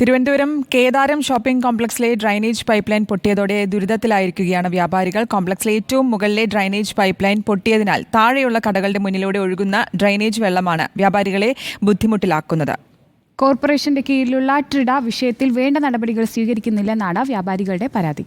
Thiruvananthapuram Kedaram shopping കോംപ്ലക്സിലെ drainage pipe line പൊട്ടിയതോടെ ദുരിതത്തിലായിരിക്കുകയാണ് വ്യാപാരികൾ. കോംപ്ലക്സിലെ ഏറ്റവും മുകളിലെ ഡ്രൈനേജ് പൈപ്പ് ലൈൻ പൊട്ടിയതിനാൽ താഴെയുള്ള കടകളുടെ മുന്നിലൂടെ ഒഴുകുന്ന ഡ്രൈനേജ് വെള്ളമാണ് വ്യാപാരികളെ ബുദ്ധിമുട്ടിലാക്കുന്നത്. കോർപ്പറേഷന്റെ കീഴിലുള്ള ട്രിഡ വിഷയത്തിൽ വേണ്ട നടപടികൾ സ്വീകരിക്കുന്നില്ലെന്നാണ് വ്യാപാരികളുടെ പരാതി.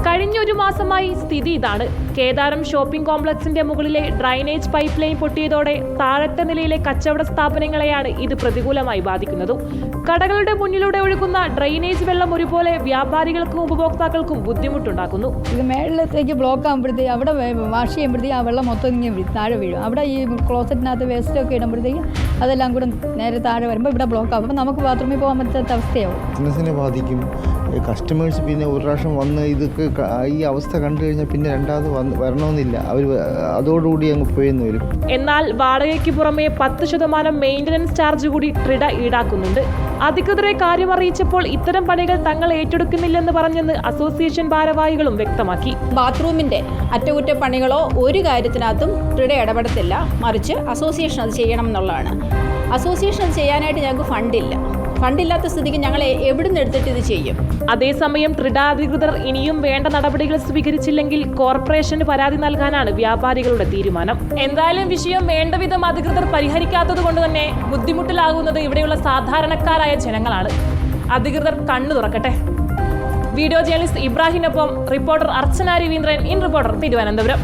കഴിഞ്ഞൊരു മാസമായി സ്ഥിതി ഇതാണ്. കേദാരം ഷോപ്പിംഗ് കോംപ്ലക്സിന്റെ മുകളിലെ ഡ്രൈനേജ് പൈപ്പ് ലൈൻ പൊട്ടിയതോടെ താഴത്തെ നിലയിലെ കച്ചവട സ്ഥാപനങ്ങളെയാണ് ഇത് പ്രതികൂലമായി ബാധിക്കുന്നത്. കടകളുടെ മുന്നിലൂടെ ഒഴുകുന്ന ഡ്രൈനേജ് വെള്ളം ഒരുപോലെ വ്യാപാരികൾക്കും ഉപഭോക്താക്കൾക്കും ബുദ്ധിമുട്ടുണ്ടാക്കുന്നു. ഇത് മേളിലത്തേക്ക് ബ്ലോക്ക് ആകുമ്പോഴത്തേക്ക് അവിടെ വാഷ് ചെയ്യുമ്പോഴത്തേക്ക് ആ വെള്ളം മൊത്തം ഇങ്ങനെ താഴെ വീഴും. അവിടെ ഈ ക്ലോസറ്റിനകത്ത് വേസ്റ്റൊക്കെ ഇടുമ്പോഴത്തേക്ക് അതെല്ലാം കൂടെ നേരെ താഴെ വരുമ്പോൾ ഇവിടെ ബ്ലോക്ക് ആകും. അപ്പോൾ നമുക്ക് ബാത്റൂമിൽ പോകാൻ പറ്റാത്ത അവസ്ഥയാവും. ബിസിനസ്സിനെ ബാധിക്കും. കസ്റ്റമേഴ്സ് പിന്നെ ഒരു പ്രാവശ്യം വന്ന് ഇതൊക്കെ ഈ അവസ്ഥ കണ്ടു കഴിഞ്ഞാൽ പിന്നെ രണ്ടാമത് വരണമെന്നില്ല. അവർ അതോടുകൂടി അങ്ങ് പോയെന്ന് വരും. എന്നാൽ വാടകയ്ക്ക് പുറമെ 10% മെയിൻ്റനൻസ് ചാർജ് കൂടി ട്രിഡ ഈടാക്കുന്നുണ്ട്. അധികൃതരെ കാര്യം അറിയിച്ചപ്പോൾ ഇത്തരം പണികൾ തങ്ങൾ ഏറ്റെടുക്കുന്നില്ലെന്ന് പറഞ്ഞെന്ന് അസോസിയേഷൻ ഭാരവാഹികളും വ്യക്തമാക്കി. ബാത്റൂമിൻ്റെ അറ്റകുറ്റപ്പണികളോ ഒരു കാര്യത്തിനകത്തും ട്രിഡ ഇടപെടത്തില്ല. മറിച്ച് അസോസിയേഷൻ അത് ചെയ്യണം എന്നുള്ളതാണ്. അസോസിയേഷൻ അത് ചെയ്യാനായിട്ട് ഞങ്ങൾക്ക് ഫണ്ടില്ലാത്ത സ്ഥിതിക്ക് ഞങ്ങൾ എവിടുന്ന് എടുത്തിട്ട് ഇത് ചെയ്യും. അതേസമയം ട്രിഡ അധികൃതർ ഇനിയും വേണ്ട നടപടികൾ സ്വീകരിച്ചില്ലെങ്കിൽ കോർപ്പറേഷന് പരാതി നൽകാനാണ് വ്യാപാരികളുടെ തീരുമാനം. എന്തായാലും വിഷയം വേണ്ടവിധം അധികൃതർ പരിഹരിക്കാത്തത് കൊണ്ട് തന്നെ ബുദ്ധിമുട്ടിലാകുന്നത് ഇവിടെയുള്ള സാധാരണക്കാരായ ജനങ്ങളാണ്. അധികൃതർ കണ്ണു തുറക്കട്ടെ. വീഡിയോ ജേർണലിസ്റ്റ് ഇബ്രാഹിമിനൊപ്പം reporter Archana Raveendran, in reporter, Thiruvananthapuram.